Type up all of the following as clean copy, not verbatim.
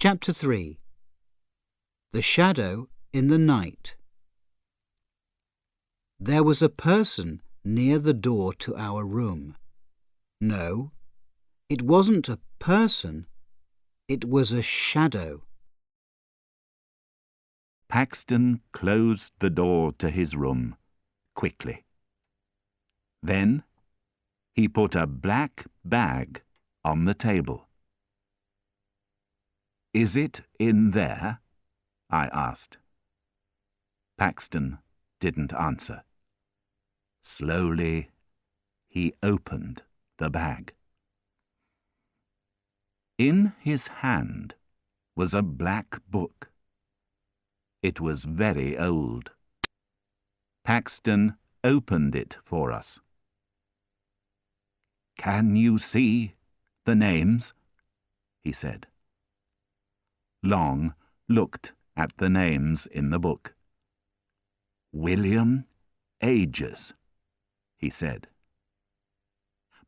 Chapter 3. The Shadow in the Night. There was a person near the door to our room. No, it wasn't a person, it was a shadow. Paxton closed the door to his room quickly. Then he put a black bag on the table. "Is it in there?" I asked. Paxton didn't answer. Slowly, he opened the bag. In his hand was a black book. It was very old. Paxton opened it for us. "Can you see the names?" he said. Long looked at the names in the book. "William Ages," he said.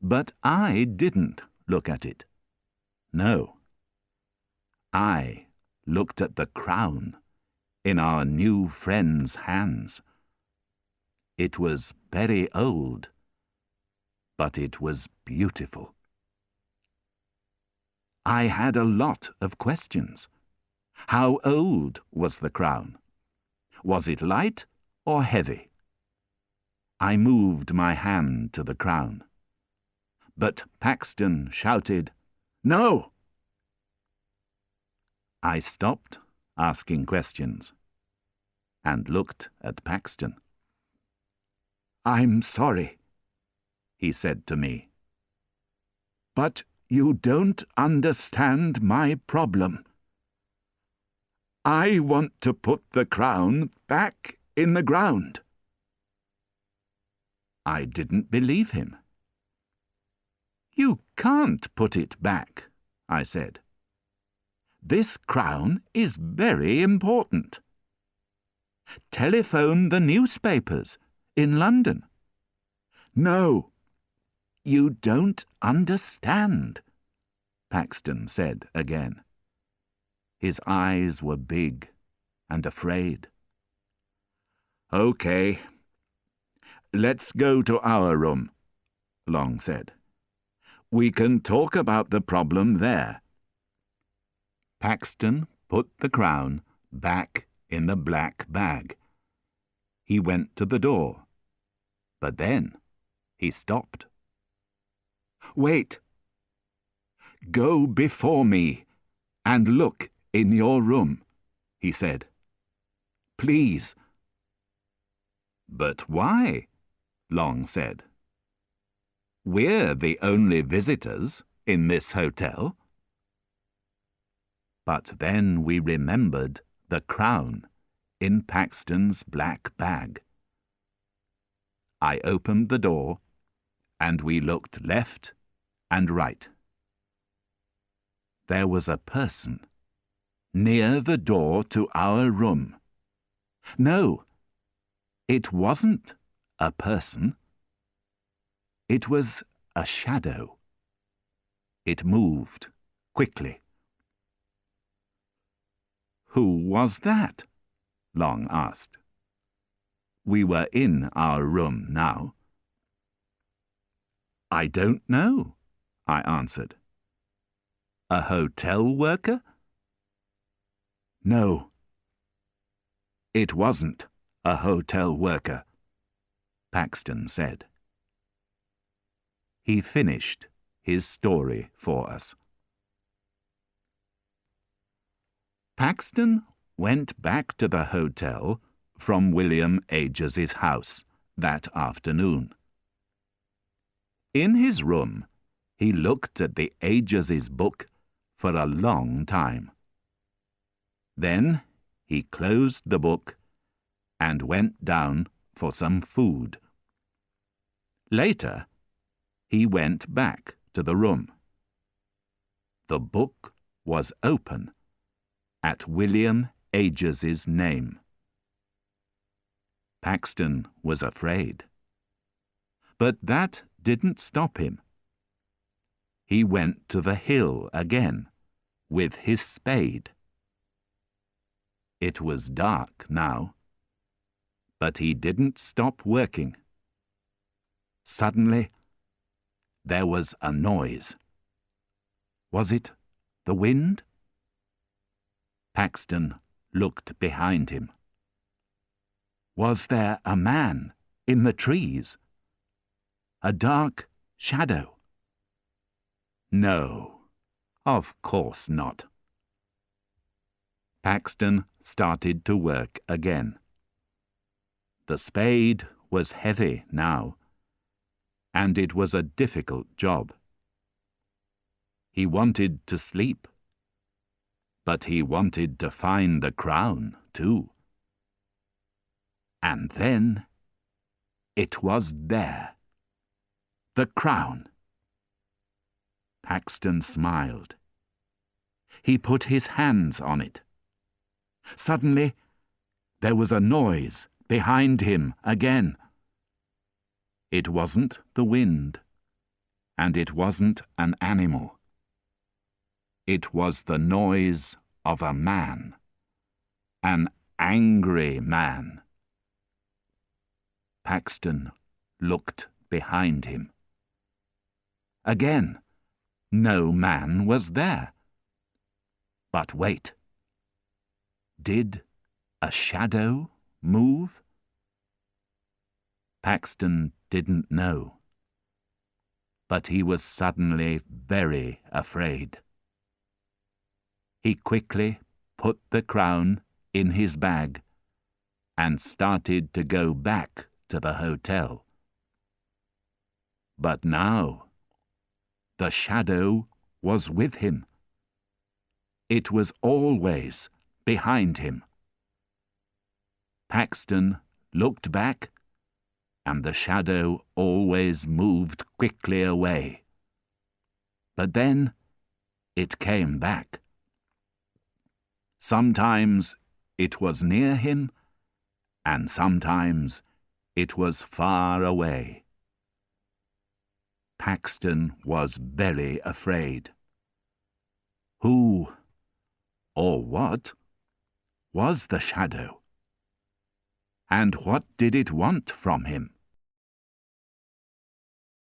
But I didn't look at it. No. I looked at the crown in our new friend's hands. It was very old, but it was beautiful. I had a lot of questions. How old was the crown? Was it light or heavy? I moved my hand to the crown. But Paxton shouted, "No!" I stopped asking questions and looked at Paxton. "I'm sorry," he said to me. "But you don't understand my problem. I want to put the crown back in the ground." I didn't believe him. "You can't put it back," I said. "This crown is very important. Telephone the newspapers in London." "No, you don't understand," Paxton said again. His eyes were big and afraid. "Okay, let's go to our room," Long said. "We can talk about the problem there." Paxton put the crown back in the black bag. He went to the door, but then he stopped. "Wait. Go before me and look in your room," he said. "Please." "But why?" Long said. "We're the only visitors in this hotel." But then we remembered the crown in Paxton's black bag. I opened the door, and we looked left and right. There was a person near the door to our room. No, it wasn't a person. It was a shadow. It moved quickly. "Who was that?" Long asked. We were in our room now. "I don't know," I answered. "A hotel worker?" "No, it wasn't a hotel worker," Paxton said. He finished his story for us. Paxton went back to the hotel from William Ages's house that afternoon. In his room, he looked at the Ages's book for a long time. Then he closed the book and went down for some food. Later, he went back to the room. The book was open at William Ages's name. Paxton was afraid. But that didn't stop him. He went to the hill again with his spade. It was dark now, but he didn't stop working. Suddenly, there was a noise. Was it the wind? Paxton looked behind him. Was there a man in the trees? A dark shadow? No, of course not. Paxton started to work again. The spade was heavy now, and it was a difficult job. He wanted to sleep, but he wanted to find the crown too. And then it was there. The crown. Paxton smiled. He put his hands on it. Suddenly, there was a noise behind him again. It wasn't the wind, and it wasn't an animal. It was the noise of a man, an angry man. Paxton looked behind him. Again, no man was there. But wait. Did a shadow move? Paxton didn't know. But he was suddenly very afraid. He quickly put the crown in his bag and started to go back to the hotel. But now, the shadow was with him. It was always behind him. Paxton looked back, and the shadow always moved quickly away. But then it came back. Sometimes it was near him, and sometimes it was far away. Paxton was very afraid. Who, or what, was the shadow? And what did it want from him?